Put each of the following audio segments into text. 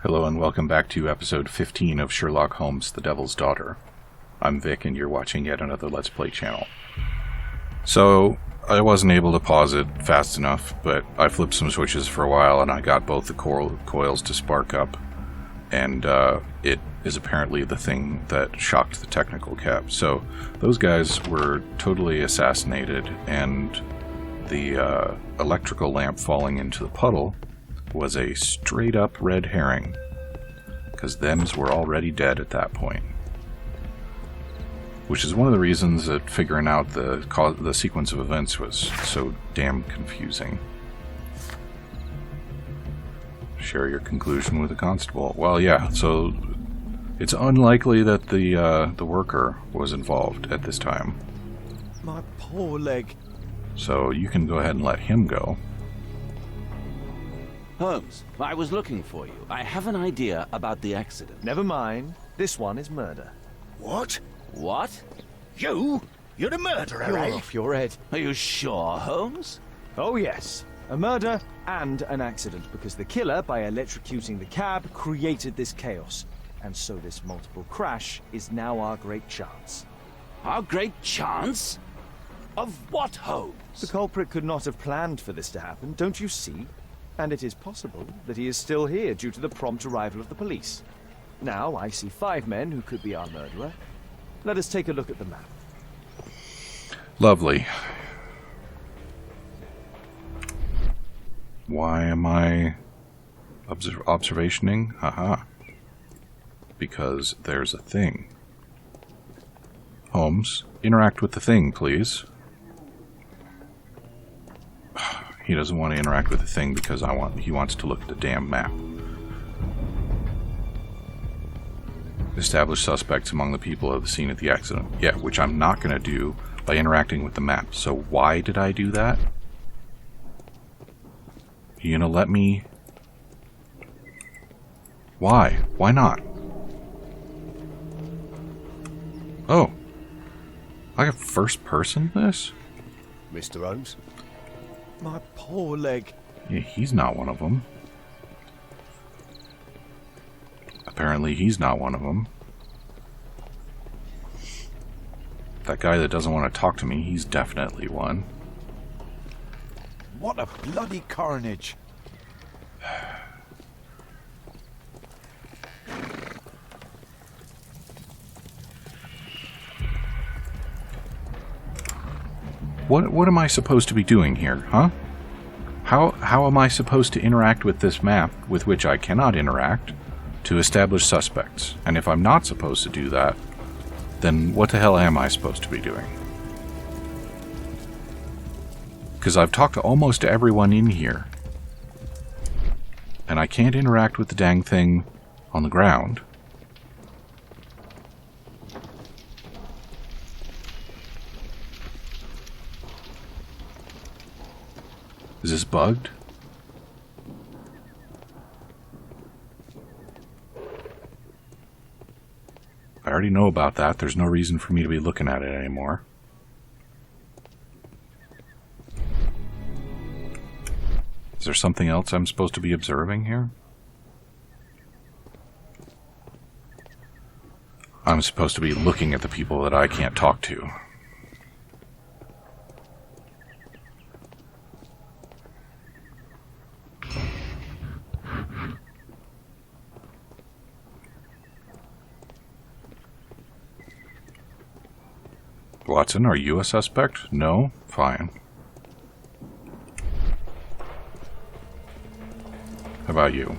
Hello and welcome back to episode 15 of Sherlock Holmes, The Devil's Daughter. I'm Vic and you're watching yet another Let's Play channel. So, I wasn't able to pause it fast enough, but I flipped some switches for a while and I got both the coils to spark up, and it is apparently the thing that shocked the technical cab. So, those guys were totally assassinated, and the electrical lamp falling into the puddle was a straight-up red herring, because thems were already dead at that point. Which is one of the reasons that figuring out the sequence of events was so damn confusing. Share your conclusion with the constable. Well, yeah, so it's unlikely that the worker was involved at this time. My poor leg. So you can go ahead and let him go. Holmes, I was looking for you. I have an idea about the accident. Never mind. This one is murder. What? What? You? You're the murderer, You're eh? off your head. Are you sure, Holmes? Oh yes. A murder and an accident, because the killer, by electrocuting the cab, created this chaos. And so this multiple crash is now our great chance. Our great chance? Of what, Holmes? The culprit could not have planned for this to happen, don't you see? And it is possible that he is still here due to the prompt arrival of the police. Now, I see 5 men who could be our murderer. Let us take a look at the map. Lovely. Why am I observationing? Haha. Because there's a thing. Holmes, interact with the thing, please. He doesn't want to interact with the thing because he wants to look at the damn map. Establish suspects among the people of the scene at the accident. Yeah, which I'm not going to do by interacting with the map. So why did I do that? You gonna let me? Why? Why not? Oh. I have first person this? Mr. Holmes? My poor leg. Yeah, he's not one of them. Apparently he's not one of them. That guy that doesn't want to talk to me, he's definitely one. What a bloody carnage. What am I supposed to be doing here, huh? How am I supposed to interact with this map, with which I cannot interact, to establish suspects? And if I'm not supposed to do that, then what the hell am I supposed to be doing? Because I've talked to almost everyone in here, and I can't interact with the dang thing on the ground. Is this bugged? I already know about that. There's no reason for me to be looking at it anymore. Is there something else I'm supposed to be observing here? I'm supposed to be looking at the people that I can't talk to. Watson, are you a suspect? No? Fine. How about you?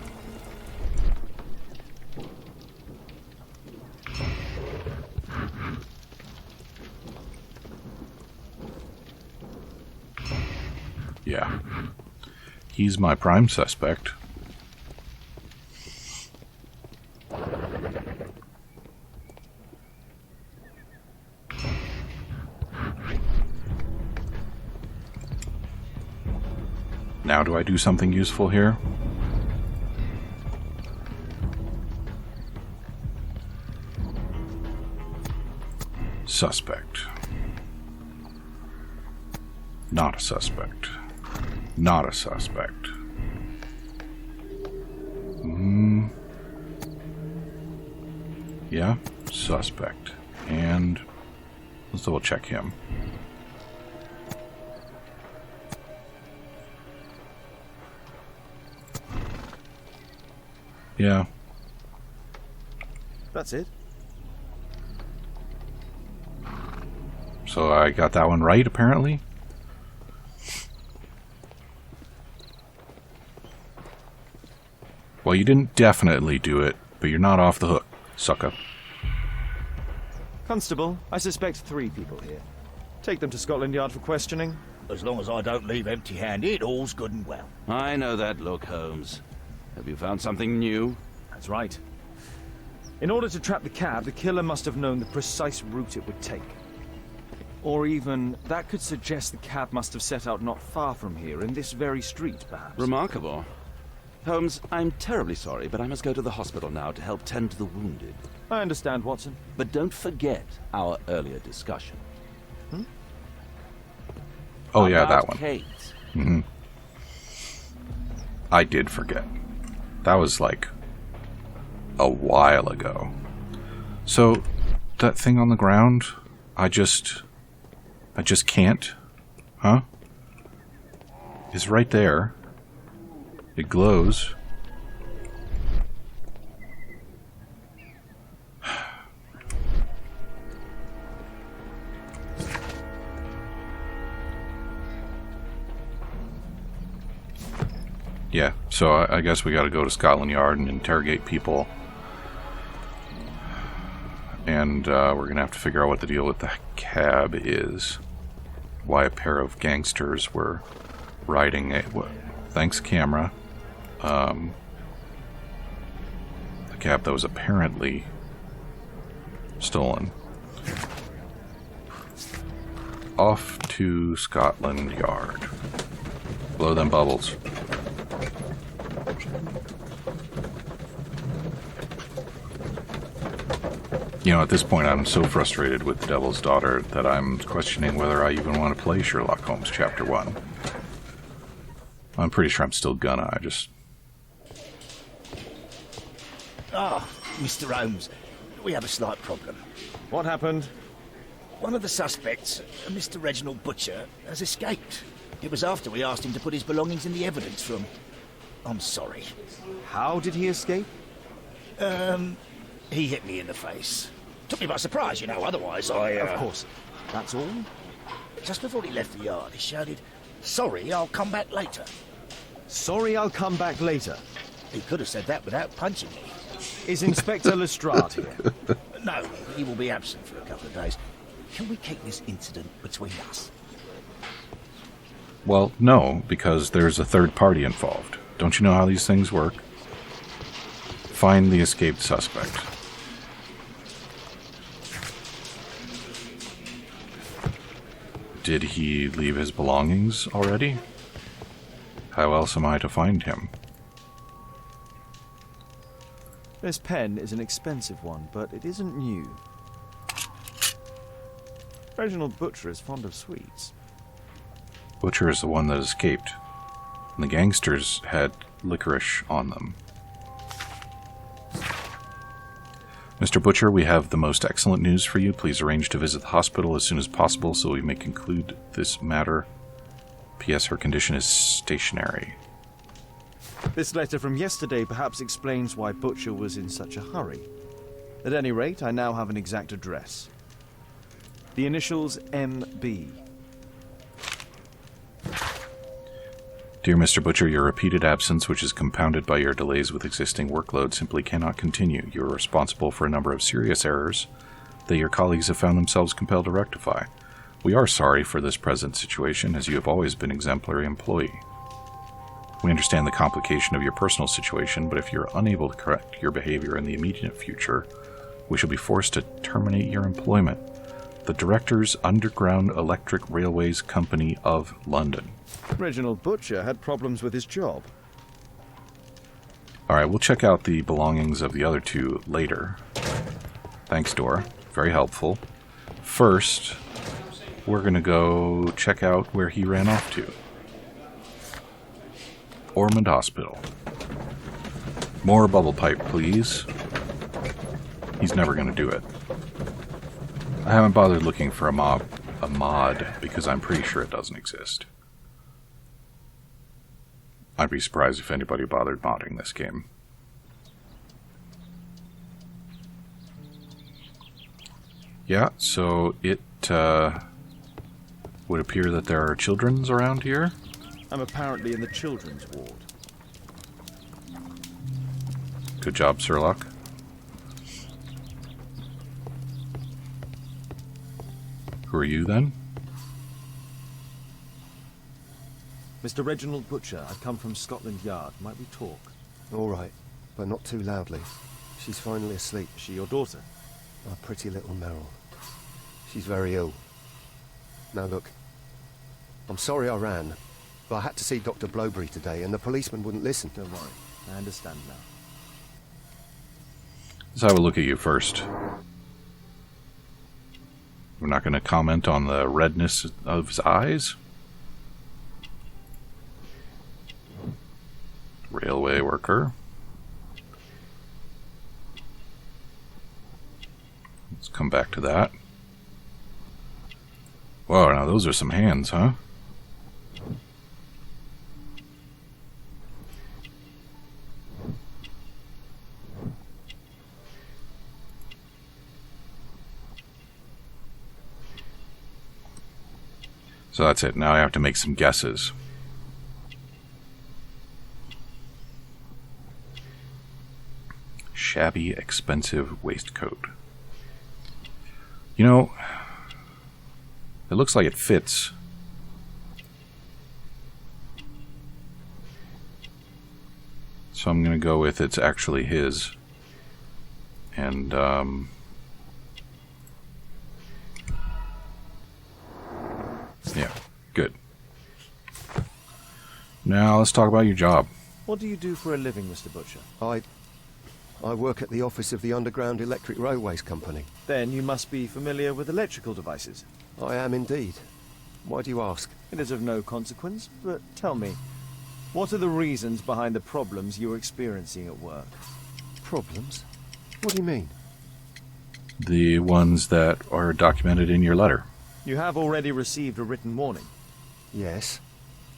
Yeah. He's my prime suspect. Now do I do something useful here? Suspect. Not a suspect. Not a suspect. Yeah, suspect. And let's double check him. Yeah. That's it. So I got that one right, apparently. Well, you didn't definitely do it, but you're not off the hook, sucker. Constable, I suspect 3 people here. Take them to Scotland Yard for questioning. As long as I don't leave empty-handed, all's good and well. I know that look, Holmes. Have you found something new? That's right. In order to trap the cab, the killer must have known the precise route it would take. Or even, that could suggest the cab must have set out not far from here, in this very street, perhaps. Remarkable. Holmes, I'm terribly sorry, but I must go to the hospital now to help tend to the wounded. I understand, Watson. But don't forget our earlier discussion. Oh yeah, About that one. Kate. I did forget. That was like a while ago. So that thing on the ground, I just can't. Huh? It's right there. It glows. Yeah, so I guess we gotta go to Scotland Yard and interrogate people. And we're gonna have to figure out what the deal with the cab is. Why a pair of gangsters were riding a... Thanks, camera. The cab that was apparently stolen. Off to Scotland Yard. Blow them bubbles. You know, at this point I'm so frustrated with The Devil's Daughter that I'm questioning whether I even want to play Sherlock Holmes Chapter 1. I'm pretty sure I'm still gonna, I just... Ah, Mr. Holmes, we have a slight problem. What happened? One of the suspects, Mr. Reginald Butcher, has escaped. It was after we asked him to put his belongings in the evidence room. I'm sorry. How did he escape? He hit me in the face. Took me by surprise, you know, otherwise I... Of course. That's all? Just before he left the yard, he shouted, "Sorry, I'll come back later." Sorry, I'll come back later. He could have said that without punching me. Is Inspector Lestrade here? No, he will be absent for a couple of days. Can we keep this incident between us? Well, no, because there's a third party involved. Don't you know how these things work? Find the escaped suspect. Did he leave his belongings already? How else am I to find him? This pen is an expensive one, but it isn't new. Reginald Butcher is fond of sweets. Butcher is the one that escaped, and the gangsters had licorice on them. Mr. Butcher, we have the most excellent news for you. Please arrange to visit the hospital as soon as possible so we may conclude this matter. P.S. Her condition is stationary. This letter from yesterday perhaps explains why Butcher was in such a hurry. At any rate, I now have an exact address. The initials M.B. Dear Mr. Butcher, your repeated absence, which is compounded by your delays with existing workload, simply cannot continue. You are responsible for a number of serious errors that your colleagues have found themselves compelled to rectify. We are sorry for this present situation, as you have always been an exemplary employee. We understand the complication of your personal situation, but if you're unable to correct your behavior in the immediate future, we shall be forced to terminate your employment. The Directors, Underground Electric Railways Company of London. Reginald Butcher had problems with his job. Alright, we'll check out the belongings of the other two later. Thanks, Dora. Very helpful. First, we're gonna go check out where he ran off to. Ormond Hospital. More bubble pipe, please. he's never going to do it. I haven't bothered looking for a mod, because I'm pretty sure it doesn't exist. I'd be surprised if anybody bothered modding this game. Yeah, so it would appear that there are children's around here. I'm apparently in the children's ward. Good job, Sherlock. Who are you, then? Mr. Reginald Butcher, I've come from Scotland Yard. Might we talk? All right, but not too loudly. She's finally asleep. Is she your daughter? My pretty little Meryl. She's very ill. Now look, I'm sorry I ran, but I had to see Dr. Blowberry today, and the policeman wouldn't listen. Don't worry, I understand now. Let's have a look at you first. We're not going to comment on the redness of his eyes. Railway worker. Let's come back to that. Whoa, now those are some hands, huh? So that's it. Now I have to make some guesses. Shabby, expensive waistcoat. You know, it looks like it fits. So I'm going to go with it's actually his. And, yeah, good. Now let's talk about your job. What do you do for a living, Mr. Butcher? I work at the office of the Underground Electric Railways Company. Then you must be familiar with electrical devices. I am indeed. Why do you ask? It is of no consequence, but tell me, what are the reasons behind the problems you're experiencing at work? Problems? What do you mean? The ones that are documented in your letter. You have already received a written warning. Yes.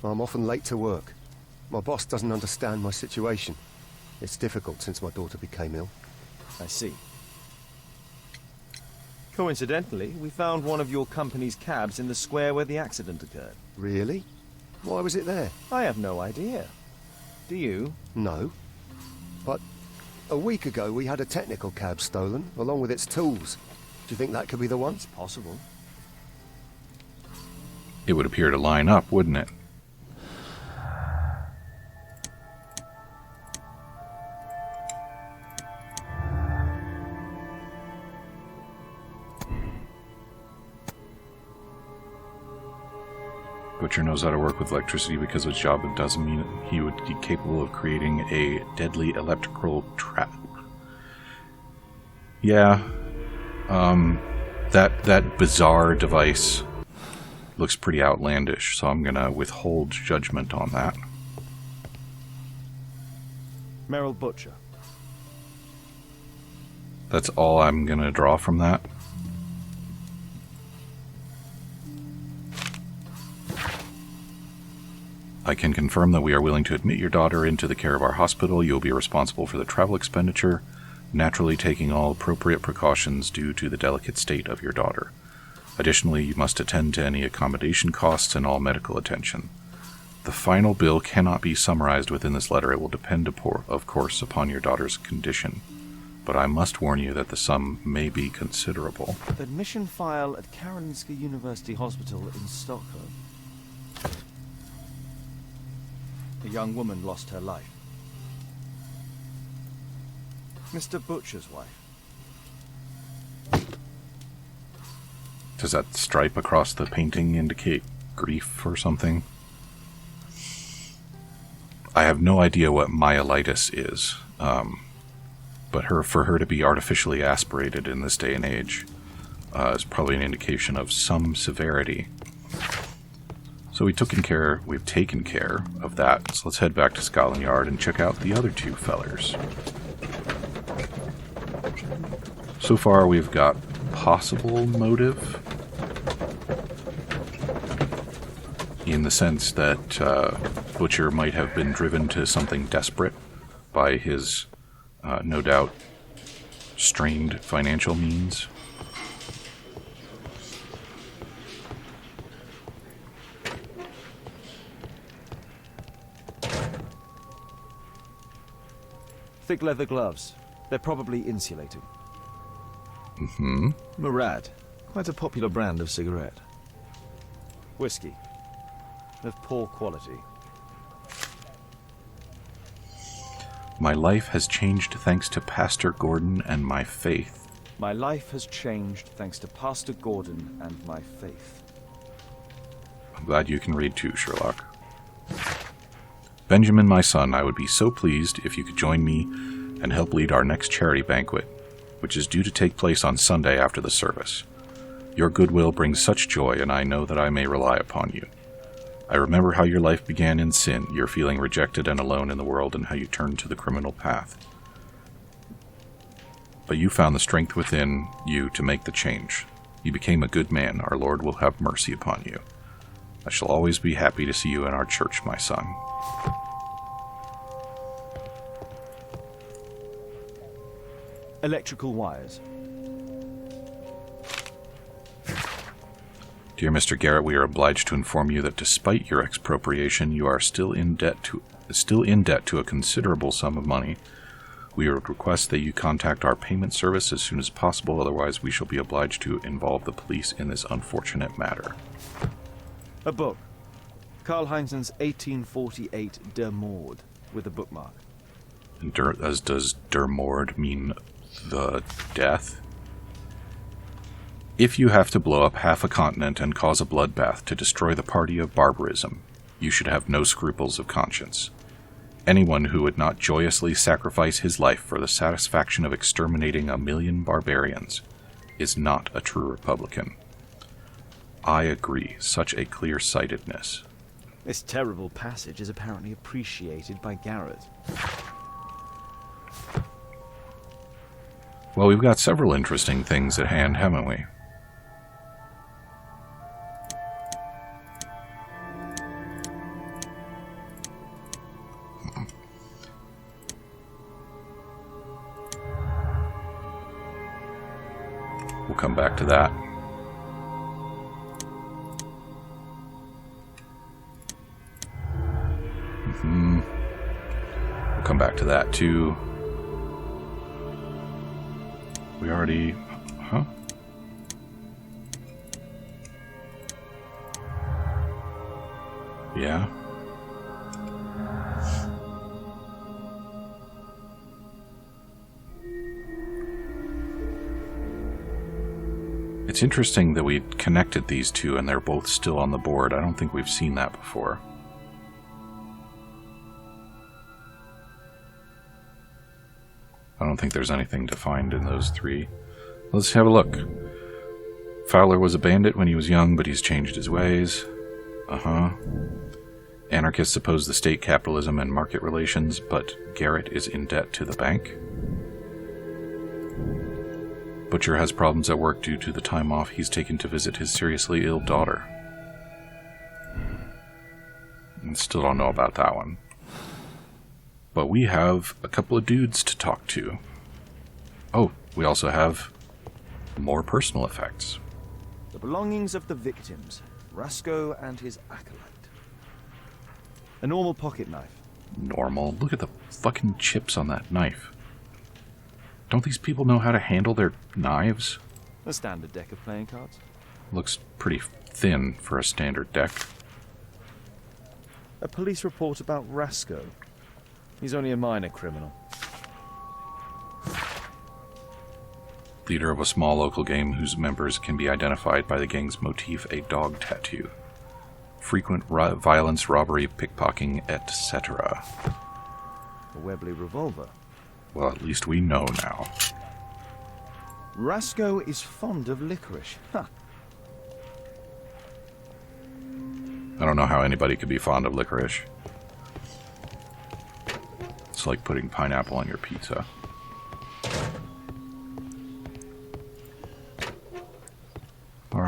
I'm often late to work. My boss doesn't understand my situation. It's difficult since my daughter became ill. I see. Coincidentally, we found one of your company's cabs in the square where the accident occurred. Really? Why was it there? I have no idea. Do you? No. But a week ago we had a technical cab stolen, along with its tools. Do you think that could be the one? It's possible. It would appear to line up, wouldn't it? Butcher knows how to work with electricity because of his job. It doesn't mean he would be capable of creating a deadly electrical trap. Yeah. That bizarre device looks pretty outlandish, so I'm gonna withhold judgment on that. Meryl Butcher. That's all I'm gonna draw from that. I can confirm that we are willing to admit your daughter into the care of our hospital. You will be responsible for the travel expenditure, naturally taking all appropriate precautions due to the delicate state of your daughter. Additionally, you must attend to any accommodation costs and all medical attention. The final bill cannot be summarized within this letter. It will depend, of course, upon your daughter's condition. But I must warn you that the sum may be considerable. Admission file at Karolinska University Hospital in Stockholm. A young woman lost her life. Mr. Butcher's wife. Does that stripe across the painting indicate grief or something? I have no idea what myelitis is, but for her to be artificially aspirated in this day and age is probably an indication of some severity. So we've taken care of that. So let's head back to Scotland Yard and check out the other two fellers. So far, we've got possible motive, in the sense that Butcher might have been driven to something desperate by his, no doubt, strained financial means. Thick leather gloves. They're probably insulated. Mm-hmm. Murad. Quite a popular brand of cigarette. Whiskey. Of poor quality. My life has changed thanks to Pastor Gordon and my faith. My life has changed thanks to Pastor Gordon and my faith. I'm glad you can read too, Sherlock. Benjamin, my son, I would be so pleased if you could join me and help lead our next charity banquet, which is due to take place on Sunday after the service. Your goodwill brings such joy, and I know that I may rely upon you. I remember how your life began in sin, your feeling rejected and alone in the world, and how you turned to the criminal path. But you found the strength within you to make the change. You became a good man. Our Lord will have mercy upon you. I shall always be happy to see you in our church, my son. Electrical wires. Dear Mr. Garrett, we are obliged to inform you that despite your expropriation, you are still in debt to a considerable sum of money. We would request that you contact our payment service as soon as possible, otherwise we shall be obliged to involve the police in this unfortunate matter. A book. Karl Heinzen's 1848 Der Mord, with a bookmark. And as does Der Mord mean the death? If you have to blow up half a continent and cause a bloodbath to destroy the party of barbarism, you should have no scruples of conscience. Anyone who would not joyously sacrifice his life for the satisfaction of exterminating 1 million barbarians is not a true Republican. I agree, such a clear-sightedness. This terrible passage is apparently appreciated by Garrett. Well, we've got several interesting things at hand, haven't we? We'll come back to that. We'll come back to that too. We already... Huh? Yeah. It's interesting that we connected these two and they're both still on the board. I don't think we've seen that before. I don't think there's anything to find in those three. Let's have a look. Fowler was a bandit when he was young, but he's changed his ways. Anarchists oppose the state capitalism and market relations, but Garrett is in debt to the bank. Butcher has problems at work due to the time off he's taken to visit his seriously ill daughter. And still don't know about that one. But we have a couple of dudes to talk to. Oh, we also have more personal effects. The belongings of the victims, Rasco and his acolyte. A normal pocket knife. Normal? Look at the fucking chips on that knife. Don't these people know how to handle their knives? A standard deck of playing cards. Looks pretty thin for a standard deck. A police report about Rasco. He's only a minor criminal. Leader of a small local gang whose members can be identified by the gang's motif, a dog tattoo. Frequent violence, robbery, pickpocketing, etc. A Webley revolver. Well, at least we know now. Rasco is fond of licorice. Huh. I don't know how anybody could be fond of licorice. It's like putting pineapple on your pizza.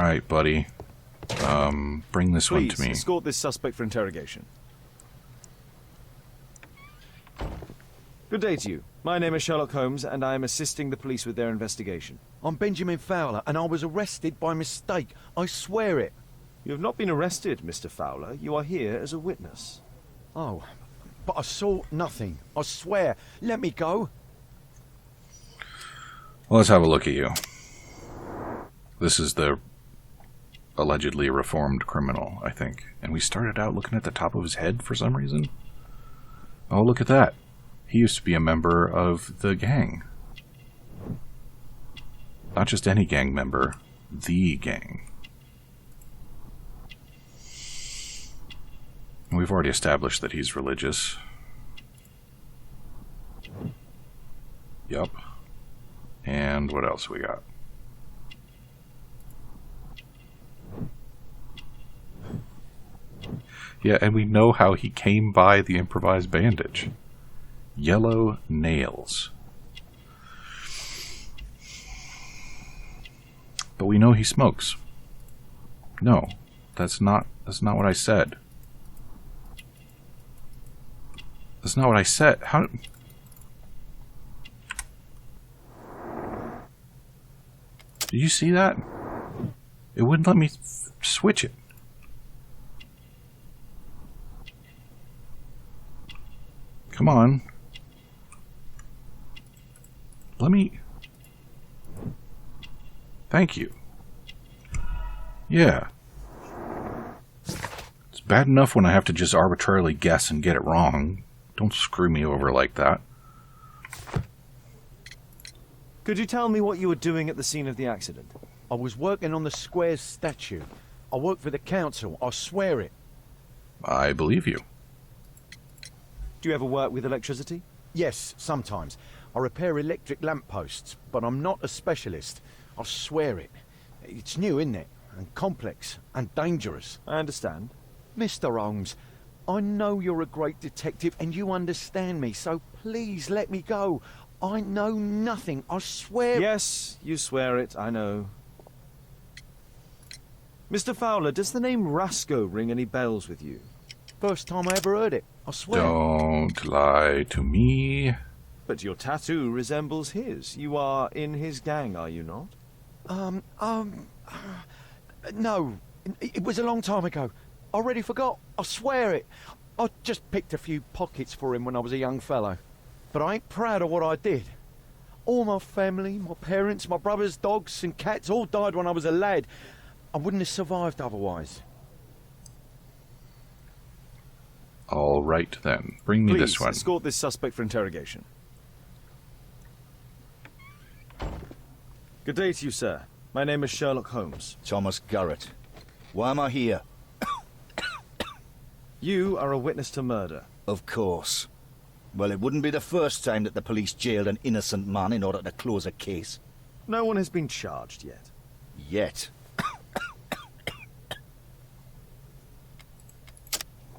Alright, buddy. Bring this one Please, to me. escort this suspect for interrogation. Good day to you. My name is Sherlock Holmes, and I am assisting the police with their investigation. I'm Benjamin Fowler, and I was arrested by mistake. I swear it. You have not been arrested, Mr. Fowler. You are here as a witness. Oh, but I saw nothing. I swear. Let me go. Well, let's have a look at you. This is the allegedly reformed criminal, I think. And we started out looking at the top of his head for some reason. Oh, look at that. He used to be a member of the gang. Not just any gang member, the gang. And we've already established that he's religious. Yup. And what else we got? Yeah, and we know how he came by the improvised bandage. Yellow nails. But we know he smokes. No, that's not what I said. That's not what I said. How? Did you see that? It wouldn't let me switch it. Come on. Let me... Thank you. Yeah. It's bad enough when I have to just arbitrarily guess and get it wrong. Don't screw me over like that. Could you tell me what you were doing at the scene of the accident? I was working on the square's statue. I work for the council. I swear it. I believe you. Do you ever work with electricity? Yes, sometimes. I repair electric lampposts, but I'm not a specialist. I swear it. It's new, isn't it? And complex and dangerous. I understand. Mr. Holmes, I know you're a great detective and you understand me, so please let me go. I know nothing, I swear... Yes, you swear it, I know. Mr. Fowler, does the name Rasco ring any bells with you? First time I ever heard it, I swear. Don't lie to me. But your tattoo resembles his. You are in his gang, are you not? No. It was a long time ago. I already forgot. I swear it. I just picked a few pockets for him when I was a young fellow. But I ain't proud of what I did. All my family, my parents, my brothers, dogs and cats all died when I was a lad. I wouldn't have survived otherwise. All right, then. Bring me this one. Please, escort this suspect for interrogation. Good day to you, sir. My name is Sherlock Holmes. Thomas Garrett. Why am I here? You are a witness to murder. Of course. Well, it wouldn't be the first time that the police jailed an innocent man in order to close a case. No one has been charged yet. Yet.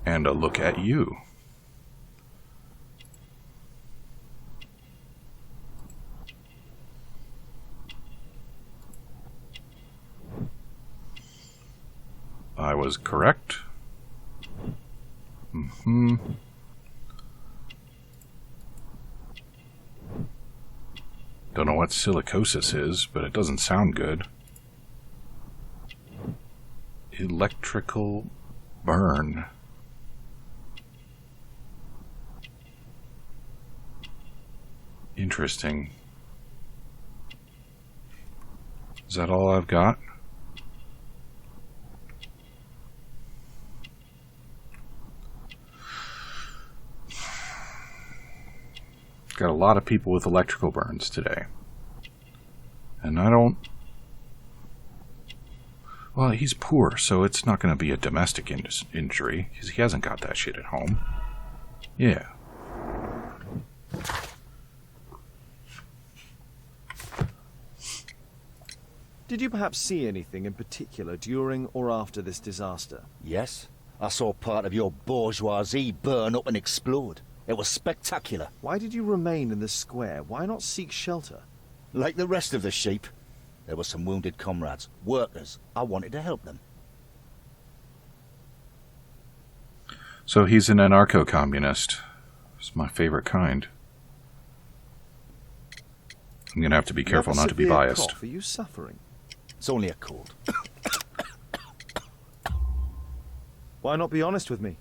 And a look at you. I was correct. Don't know what silicosis is, but it doesn't sound good. Electrical burn. Interesting. Is that all I've got? Got a lot of people with electrical burns today. And I don't... Well, he's poor, so it's not going to be a domestic injury, because he hasn't got that shit at home. Yeah. Did you perhaps see anything in particular during or after this disaster? Yes. I saw part of your bourgeoisie burn up and explode. It was spectacular. Why did you remain in the square? Why not seek shelter? Like the rest of the sheep. There were some wounded comrades, workers. I wanted to help them. So he's an anarcho-communist. It's my favorite kind. I'm going to have to be careful not to be biased. Cough. Are you suffering? It's only a cold. Why not be honest with me?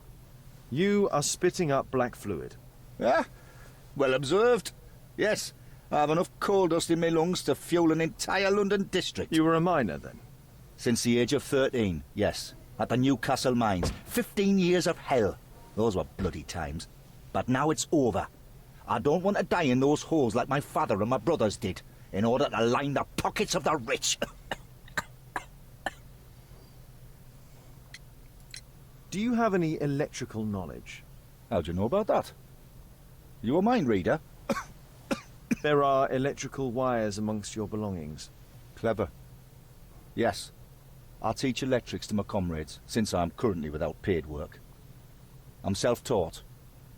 You are spitting up black fluid. Ah, well observed. Yes, I have enough coal dust in my lungs to fuel an entire London district. You were a miner then? Since the age of 13, yes. At the Newcastle mines. 15 years of hell. Those were bloody times. But now it's over. I don't want to die in those holes like my father and my brothers did, in order to line the pockets of the rich. Do you have any electrical knowledge? How do you know about that? You a mind reader? There are electrical wires amongst your belongings. Clever. Yes. I teach electrics to my comrades, since I'm currently without paid work. I'm self-taught,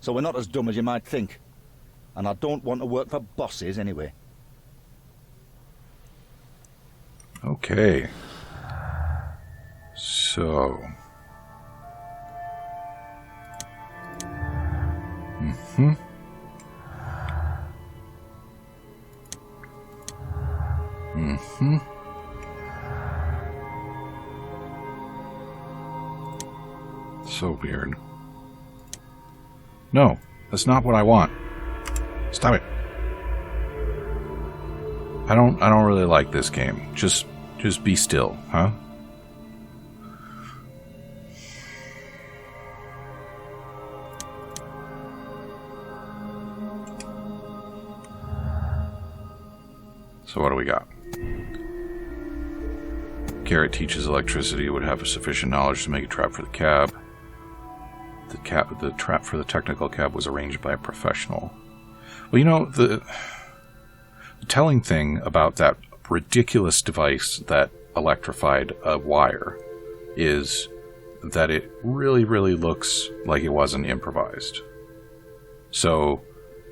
so we're not as dumb as you might think. And I don't want to work for bosses anyway. Okay. So... So weird. No, that's not what I want. Stop it. I don't really like this game. Just be still, huh? So what do we got? Garrett teaches electricity, would have sufficient knowledge to make a trap for the cab. The trap for the technical cab was arranged by a professional. Well, you know, the telling thing about that ridiculous device that electrified a wire is that it really, really looks like it wasn't improvised. So,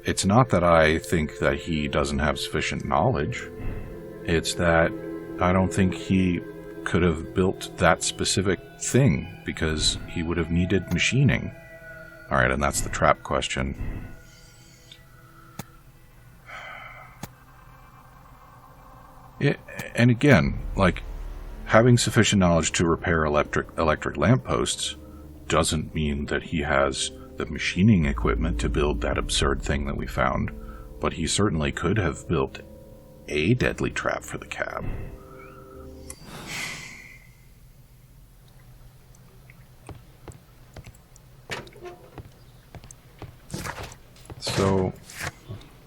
it's not that I think that he doesn't have sufficient knowledge. It's that I don't think he could have built that specific thing because he would have needed machining. Alright, and that's the trap question. And again, like, having sufficient knowledge to repair electric lampposts doesn't mean that he has the machining equipment to build that absurd thing that we found, but he certainly could have built a deadly trap for the cab. So,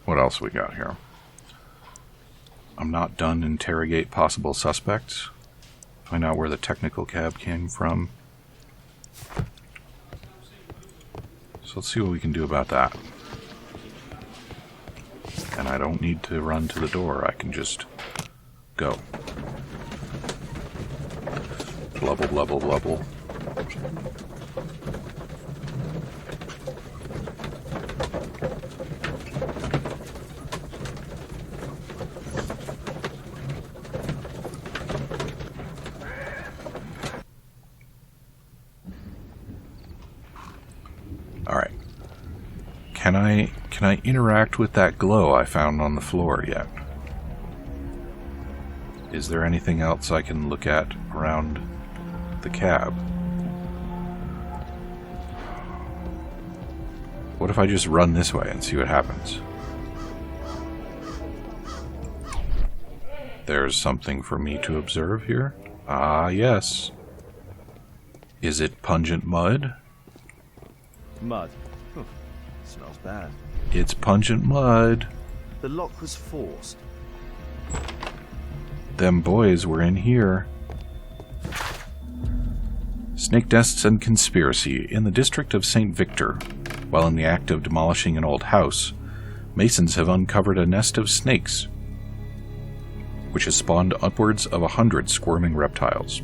what else we got here? I'm not done. Interrogate possible suspects. Find out where the technical cab came from. So let's see what we can do about that. And I don't need to run to the door. I can just go. Blubble, blubble, blubble. Alright. Can I interact with that glow I found on the floor yet? Is there anything else I can look at around the cab? What if I just run this way and see what happens? There's something for me to observe here. Ah, yes. Is it pungent mud? Mud. Smells bad. It's pungent mud. The lock was forced. Them boys were in here. Snake nests and conspiracy. In the district of St. Victor, while in the act of demolishing an old house, masons have uncovered a nest of snakes, which has spawned upwards of 100 squirming reptiles.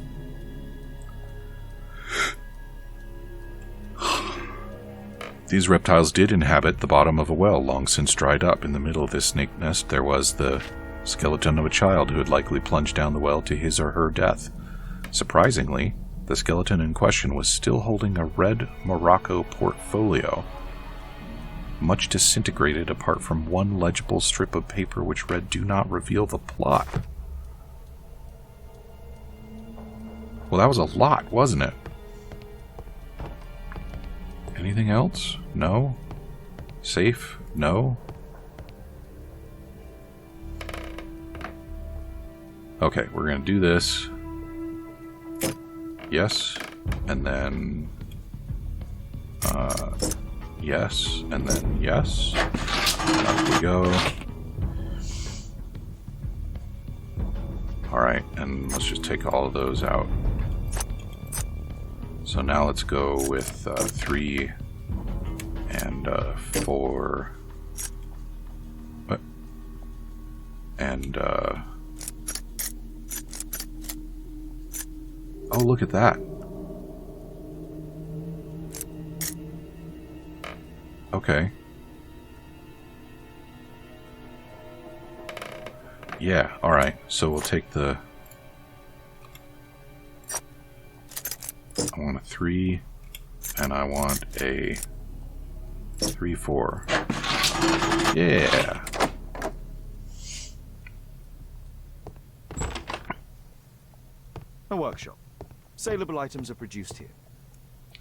These reptiles did inhabit the bottom of a well long since dried up. In the middle of this snake nest there was the Skeleton of a child who had likely plunged down the well to his or her death. Surprisingly, the skeleton in question was still holding a red Morocco portfolio, much disintegrated apart from one legible strip of paper which read, "Do not reveal the plot." Well, that was a lot, wasn't it? Anything else? No? Safe? No? Okay, we're going to do this. Yes. And then... yes. And then yes. Up we go. Alright, and let's just take all of those out. So now let's go with 3 and 4 and oh, look at that. Okay. Yeah, alright. So we'll take the... I want a 3, and I want a 3, 4. Yeah! A workshop. Saleable items are produced here.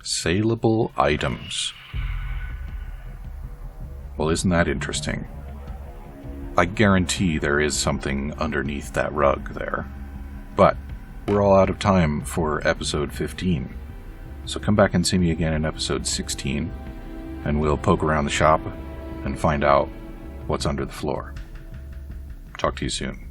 Saleable items. Well, isn't that interesting? I guarantee there is something underneath that rug there. But we're all out of time for episode 15. So come back and see me again in episode 16, and we'll poke around the shop and find out what's under the floor. Talk to you soon.